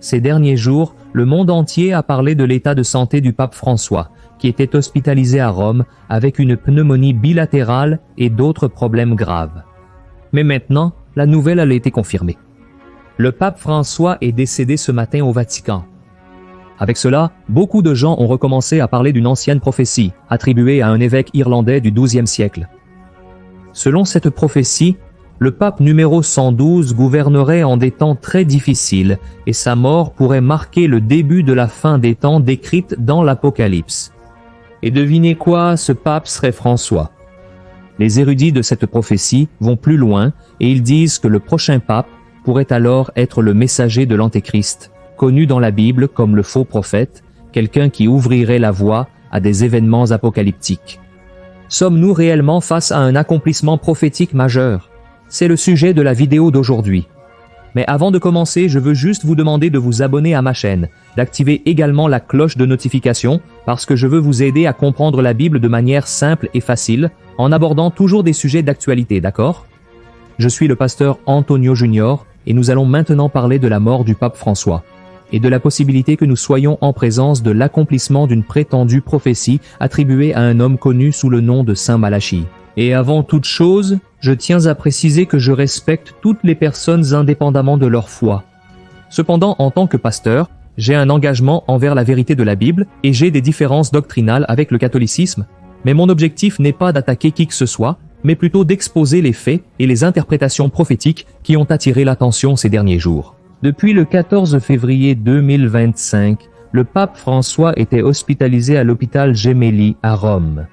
Ces derniers jours, le monde entier a parlé de l'état de santé du pape François, qui était hospitalisé à Rome avec une pneumonie bilatérale et d'autres problèmes graves. Mais maintenant, la nouvelle a été confirmée. Le pape François est décédé ce matin au Vatican. Avec cela, beaucoup de gens ont recommencé à parler d'une ancienne prophétie, attribuée à un évêque irlandais du XIIe siècle. Selon cette prophétie, le pape numéro 112 gouvernerait en des temps très difficiles et sa mort pourrait marquer le début de la fin des temps décrite dans l'Apocalypse. Et devinez quoi, ce pape serait François. Les érudits de cette prophétie vont plus loin et ils disent que le prochain pape pourrait alors être le messager de l'Antéchrist, connu dans la Bible comme le faux prophète, quelqu'un qui ouvrirait la voie à des événements apocalyptiques. Sommes-nous réellement face à un accomplissement prophétique majeur? C'est le sujet de la vidéo d'aujourd'hui. Mais avant de commencer, je veux juste vous demander de vous abonner à ma chaîne, d'activer également la cloche de notification parce que je veux vous aider à comprendre la Bible de manière simple et facile en abordant toujours des sujets d'actualité, d'accord? Je suis le pasteur Antonio Junior et nous allons maintenant parler de la mort du pape François et de la possibilité que nous soyons en présence de l'accomplissement d'une prétendue prophétie attribuée à un homme connu sous le nom de Saint Malachie. Et avant toute chose, je tiens à préciser que je respecte toutes les personnes indépendamment de leur foi. Cependant, en tant que pasteur, j'ai un engagement envers la vérité de la Bible et j'ai des différences doctrinales avec le catholicisme, mais mon objectif n'est pas d'attaquer qui que ce soit, mais plutôt d'exposer les faits et les interprétations prophétiques qui ont attiré l'attention ces derniers jours. Depuis le 14 février 2025, le pape François était hospitalisé à l'hôpital Gemelli à Rome.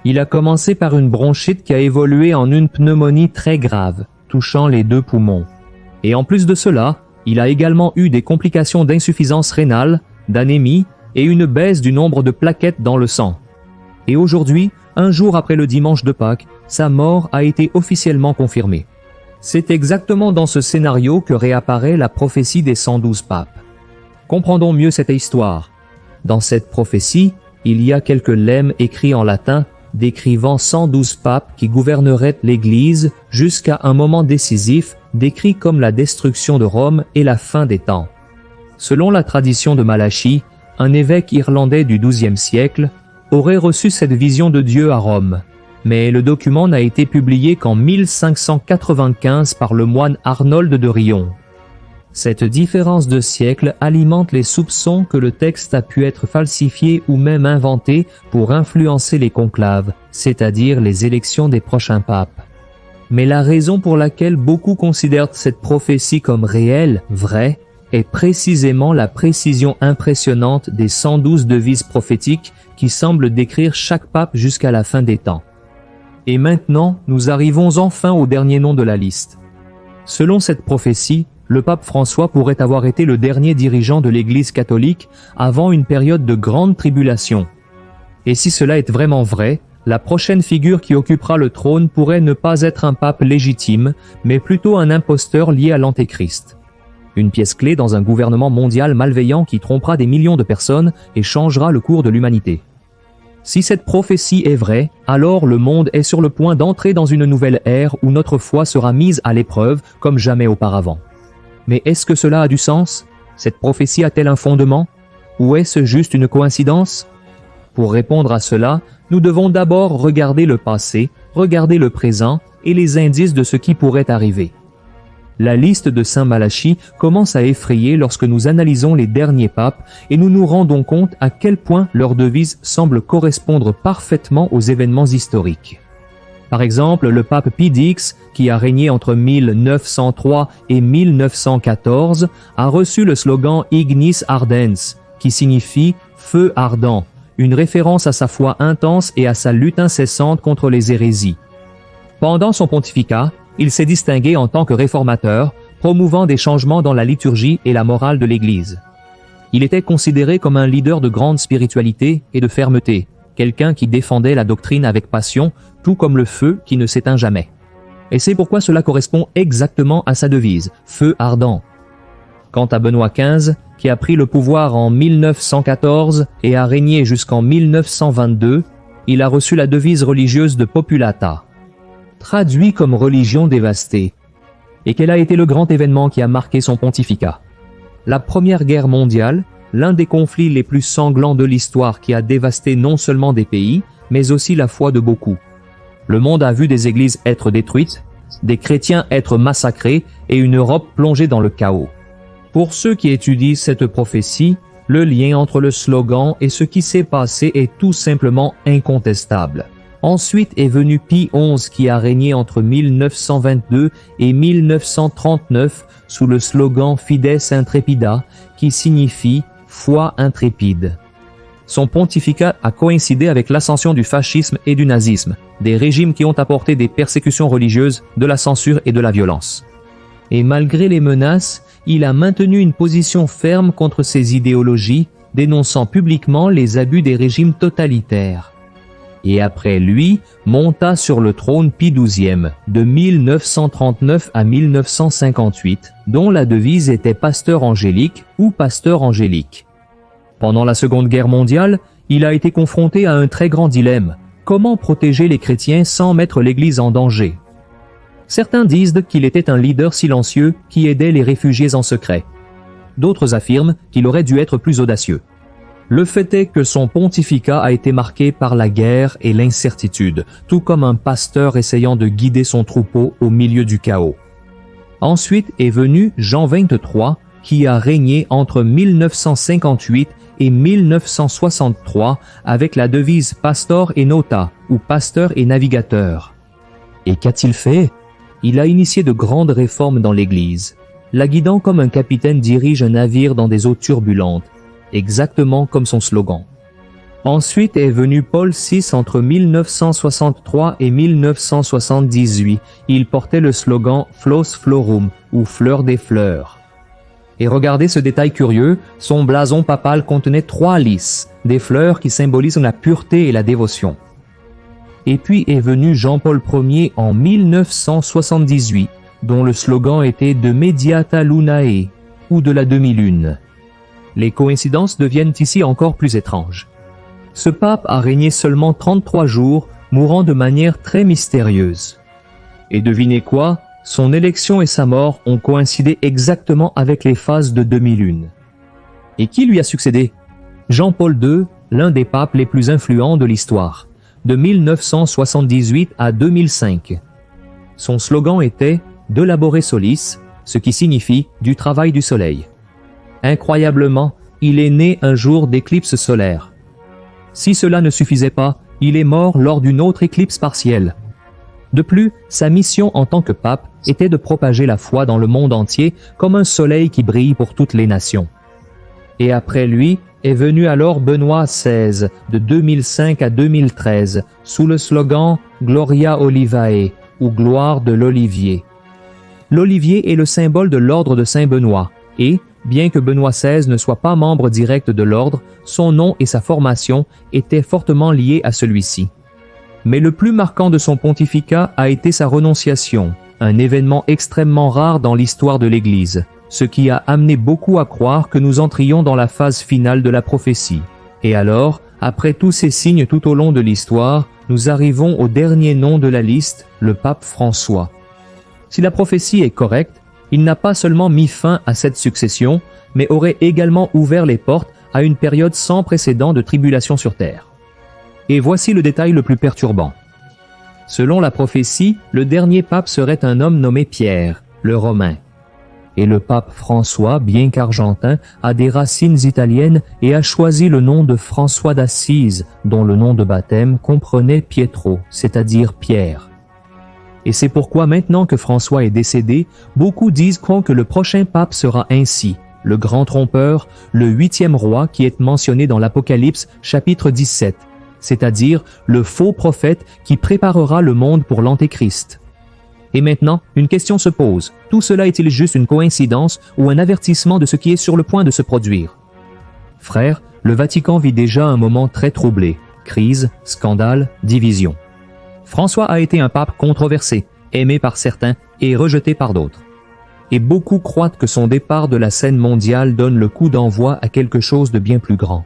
Il a commencé par une bronchite qui a évolué en une pneumonie très grave, touchant les 2 poumons. Et en plus de cela, il a également eu des complications d'insuffisance rénale, d'anémie et une baisse du nombre de plaquettes dans le sang. Et aujourd'hui, un jour après le dimanche de Pâques, sa mort a été officiellement confirmée. C'est exactement dans ce scénario que réapparaît la prophétie des 112 papes. Comprendons mieux cette histoire. Dans cette prophétie, il y a quelques lemmes écrits en latin décrivant 112 papes qui gouverneraient l'Église jusqu'à un moment décisif décrit comme la destruction de Rome et la fin des temps. Selon la tradition de Malachie, un évêque irlandais du XIIe siècle aurait reçu cette vision de Dieu à Rome, mais le document n'a été publié qu'en 1595 par le moine Arnold de Rion. Cette différence de siècle alimente les soupçons que le texte a pu être falsifié ou même inventé pour influencer les conclaves, c'est-à-dire les élections des prochains papes. Mais la raison pour laquelle beaucoup considèrent cette prophétie comme réelle, vraie, est précisément la précision impressionnante des 112 devises prophétiques qui semblent décrire chaque pape jusqu'à la fin des temps. Et maintenant, nous arrivons enfin au dernier nom de la liste. Selon cette prophétie, le pape François pourrait avoir été le dernier dirigeant de l'Église catholique avant une période de grande tribulation. Et si cela est vraiment vrai, la prochaine figure qui occupera le trône pourrait ne pas être un pape légitime, mais plutôt un imposteur lié à l'Antéchrist. Une pièce clé dans un gouvernement mondial malveillant qui trompera des millions de personnes et changera le cours de l'humanité. Si cette prophétie est vraie, alors le monde est sur le point d'entrer dans une nouvelle ère où notre foi sera mise à l'épreuve comme jamais auparavant. Mais est-ce que cela a du sens? Cette prophétie a-t-elle un fondement? Ou est-ce juste une coïncidence? Pour répondre à cela, nous devons d'abord regarder le passé, regarder le présent et les indices de ce qui pourrait arriver. La liste de Saint Malachie commence à effrayer lorsque nous analysons les derniers papes et nous nous rendons compte à quel point leur devise semble correspondre parfaitement aux événements historiques. Par exemple, le pape Pie X, qui a régné entre 1903 et 1914, a reçu le slogan Ignis Ardens, qui signifie « feu ardent », une référence à sa foi intense et à sa lutte incessante contre les hérésies. Pendant son pontificat, il s'est distingué en tant que réformateur, promouvant des changements dans la liturgie et la morale de l'Église. Il était considéré comme un leader de grande spiritualité et de fermeté, quelqu'un qui défendait la doctrine avec passion, tout comme le feu qui ne s'éteint jamais. Et c'est pourquoi cela correspond exactement à sa devise, « Feu ardent ». Quant à Benoît XV, qui a pris le pouvoir en 1914 et a régné jusqu'en 1922, il a reçu la devise religieuse de Populata, traduit comme religion dévastée. Et quel a été le grand événement qui a marqué son pontificat? la Première Guerre mondiale, l'un des conflits les plus sanglants de l'histoire qui a dévasté non seulement des pays, mais aussi la foi de beaucoup. Le monde a vu des églises être détruites, des chrétiens être massacrés et une Europe plongée dans le chaos. Pour ceux qui étudient cette prophétie, le lien entre le slogan et ce qui s'est passé est tout simplement incontestable. Ensuite est venu Pie XI qui a régné entre 1922 et 1939 sous le slogan Fides Intrepida qui signifie « foi intrépide ». Son pontificat a coïncidé avec l'ascension du fascisme et du nazisme, des régimes qui ont apporté des persécutions religieuses, de la censure et de la violence. Et malgré les menaces, il a maintenu une position ferme contre ces idéologies, dénonçant publiquement les abus des régimes totalitaires. Et après lui, monta sur le trône Pie XII, de 1939 à 1958, dont la devise était « Pasteur angélique » ou « Pasteur angélique ». Pendant la Seconde Guerre mondiale, il a été confronté à un très grand dilemme. Comment protéger les chrétiens sans mettre l'Église en danger? Certains disent qu'il était un leader silencieux qui aidait les réfugiés en secret. D'autres affirment qu'il aurait dû être plus audacieux. Le fait est que son pontificat a été marqué par la guerre et l'incertitude, tout comme un pasteur essayant de guider son troupeau au milieu du chaos. Ensuite est venu Jean XXIII, qui a régné entre 1958 et 1963 avec la devise Pastor et Nota, ou Pasteur et Navigateur. Et qu'a-t-il fait? Il a initié de grandes réformes dans l'Église, la guidant comme un capitaine dirige un navire dans des eaux turbulentes, exactement comme son slogan. Ensuite est venu Paul VI entre 1963 et 1978. Il portait le slogan Flos Florum, ou Fleur des fleurs. Et regardez ce détail curieux, son blason papal contenait 3 lys, des fleurs qui symbolisent la pureté et la dévotion. Et puis est venu Jean-Paul Ier en 1978, dont le slogan était de Mediata Lunae, ou de la demi-lune. Les coïncidences deviennent ici encore plus étranges. Ce pape a régné seulement 33 jours, mourant de manière très mystérieuse. Et devinez quoi? Son élection et sa mort ont coïncidé exactement avec les phases de demi-lune. Et qui lui a succédé? Jean-Paul II, l'un des papes les plus influents de l'histoire, de 1978 à 2005. Son slogan était « De labore solis », ce qui signifie « du travail du soleil ». Incroyablement, il est né un jour d'éclipse solaire. Si cela ne suffisait pas, il est mort lors d'une autre éclipse partielle. De plus, sa mission en tant que pape était de propager la foi dans le monde entier comme un soleil qui brille pour toutes les nations. Et après lui est venu alors Benoît XVI, de 2005 à 2013, sous le slogan « Gloria Olivae » ou « Gloire de l'Olivier ». L'olivier est le symbole de l'ordre de Saint-Benoît et, bien que Benoît XVI ne soit pas membre direct de l'ordre, son nom et sa formation étaient fortement liés à celui-ci. Mais le plus marquant de son pontificat a été sa renonciation, un événement extrêmement rare dans l'histoire de l'Église, ce qui a amené beaucoup à croire que nous entrions dans la phase finale de la prophétie. Et alors, après tous ces signes tout au long de l'histoire, nous arrivons au dernier nom de la liste, le pape François. Si la prophétie est correcte, il n'a pas seulement mis fin à cette succession, mais aurait également ouvert les portes à une période sans précédent de tribulation sur terre. Et voici le détail le plus perturbant. Selon la prophétie, le dernier pape serait un homme nommé Pierre, le Romain. Et le pape François, bien qu'argentin, a des racines italiennes et a choisi le nom de François d'Assise, dont le nom de baptême comprenait Pietro, c'est-à-dire Pierre. Et c'est pourquoi maintenant que François est décédé, beaucoup disent que le prochain pape sera ainsi, le grand trompeur, le 8e roi qui est mentionné dans l'Apocalypse chapitre 17, c'est-à-dire le faux prophète qui préparera le monde pour l'Antéchrist. Et maintenant, une question se pose. Tout cela est-il juste une coïncidence ou un avertissement de ce qui est sur le point de se produire? Frères, le Vatican vit déjà un moment très troublé. Crise, scandale, division. François a été un pape controversé, aimé par certains et rejeté par d'autres. Et beaucoup croient que son départ de la scène mondiale donne le coup d'envoi à quelque chose de bien plus grand.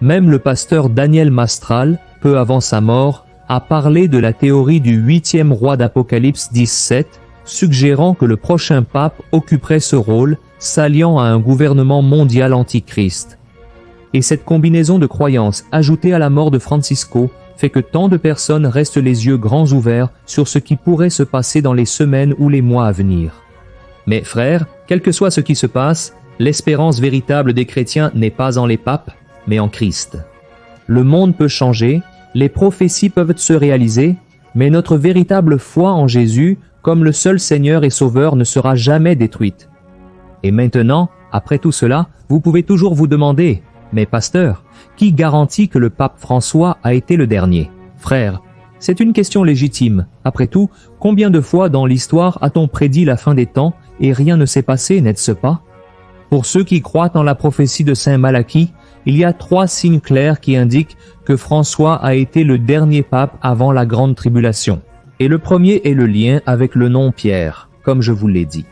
Même le pasteur Daniel Mastral, peu avant sa mort, a parlé de la théorie du 8e roi d'Apocalypse 17, suggérant que le prochain pape occuperait ce rôle, s'alliant à un gouvernement mondial antichrist. Et cette combinaison de croyances ajoutée à la mort de Francisco fait que tant de personnes restent les yeux grands ouverts sur ce qui pourrait se passer dans les semaines ou les mois à venir. Mais frères, quel que soit ce qui se passe, l'espérance véritable des chrétiens n'est pas en les papes, mais en Christ. Le monde peut changer, les prophéties peuvent se réaliser, mais notre véritable foi en Jésus, comme le seul Seigneur et Sauveur, ne sera jamais détruite. Et maintenant, après tout cela, vous pouvez toujours vous demander, mais pasteur, qui garantit que le pape François a été le dernier? Frère, c'est une question légitime. Après tout, combien de fois dans l'histoire a-t-on prédit la fin des temps et rien ne s'est passé, n'est-ce pas? Pour ceux qui croient en la prophétie de Saint Malachie, il y a 3 signes clairs qui indiquent que François a été le dernier pape avant la grande tribulation. Et le premier est le lien avec le nom Pierre, comme je vous l'ai dit.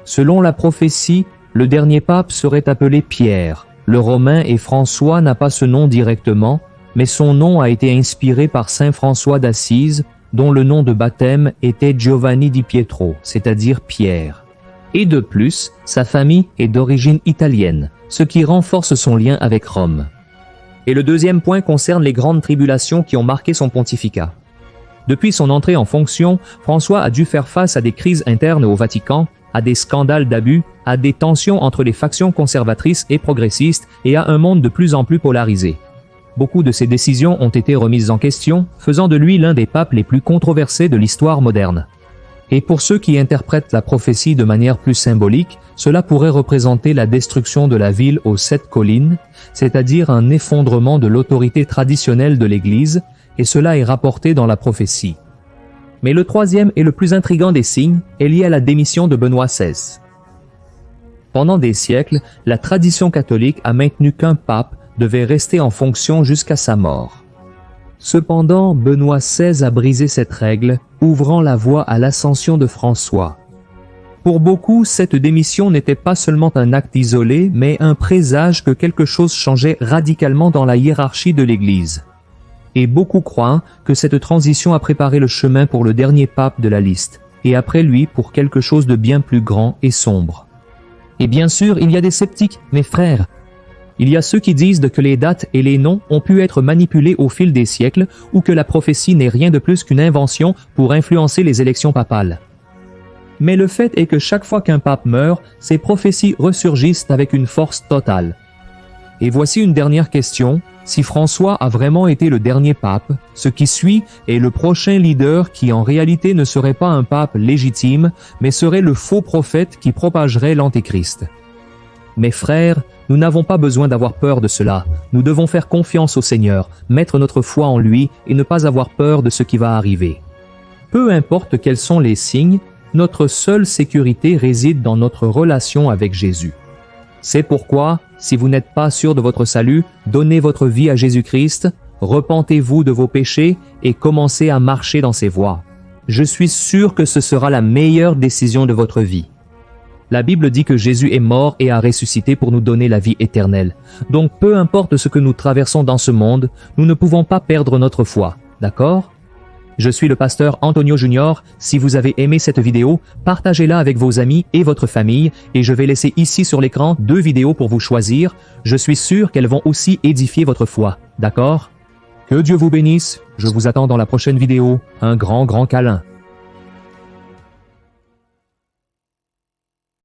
Selon la prophétie, le dernier pape serait appelé Pierre. Le romain et François n'a pas ce nom directement, mais son nom a été inspiré par saint François d'Assise, dont le nom de baptême était Giovanni di Pietro, c'est-à-dire Pierre. Et de plus, sa famille est d'origine italienne, ce qui renforce son lien avec Rome. Et le deuxième point concerne les grandes tribulations qui ont marqué son pontificat. Depuis son entrée en fonction, François a dû faire face à des crises internes au Vatican, à des scandales d'abus, à des tensions entre les factions conservatrices et progressistes et à un monde de plus en plus polarisé. Beaucoup de ses décisions ont été remises en question, faisant de lui l'un des papes les plus controversés de l'histoire moderne. Et pour ceux qui interprètent la prophétie de manière plus symbolique, cela pourrait représenter la destruction de la ville aux 7 collines, c'est-à-dire un effondrement de l'autorité traditionnelle de l'Église, et cela est rapporté dans la prophétie. Mais le troisième et le plus intrigant des signes est lié à la démission de Benoît XVI. Pendant des siècles, la tradition catholique a maintenu qu'un pape devait rester en fonction jusqu'à sa mort. Cependant, Benoît XVI a brisé cette règle, ouvrant la voie à l'ascension de François. Pour beaucoup, cette démission n'était pas seulement un acte isolé, mais un présage que quelque chose changeait radicalement dans la hiérarchie de l'Église. Et beaucoup croient que cette transition a préparé le chemin pour le dernier pape de la liste, et après lui pour quelque chose de bien plus grand et sombre. Et bien sûr, il y a des sceptiques, mes frères. Il y a ceux qui disent que les dates et les noms ont pu être manipulés au fil des siècles ou que la prophétie n'est rien de plus qu'une invention pour influencer les élections papales. Mais le fait est que chaque fois qu'un pape meurt, ces prophéties ressurgissent avec une force totale. Et voici une dernière question. Si François a vraiment été le dernier pape, ce qui suit est le prochain leader qui en réalité ne serait pas un pape légitime, mais serait le faux prophète qui propagerait l'Antéchrist. Mes frères, nous n'avons pas besoin d'avoir peur de cela. Nous devons faire confiance au Seigneur, mettre notre foi en lui et ne pas avoir peur de ce qui va arriver. Peu importe quels sont les signes, notre seule sécurité réside dans notre relation avec Jésus. C'est pourquoi, si vous n'êtes pas sûr de votre salut, donnez votre vie à Jésus-Christ, repentez-vous de vos péchés et commencez à marcher dans ses voies. Je suis sûr que ce sera la meilleure décision de votre vie. La Bible dit que Jésus est mort et a ressuscité pour nous donner la vie éternelle. Donc peu importe ce que nous traversons dans ce monde, nous ne pouvons pas perdre notre foi, d'accord? Je suis le pasteur Antonio Junior. Si vous avez aimé cette vidéo, partagez-la avec vos amis et votre famille et je vais laisser ici sur l'écran 2 vidéos pour vous choisir. Je suis sûr qu'elles vont aussi édifier votre foi, d'accord? Que Dieu vous bénisse. Je vous attends dans la prochaine vidéo. Un grand câlin.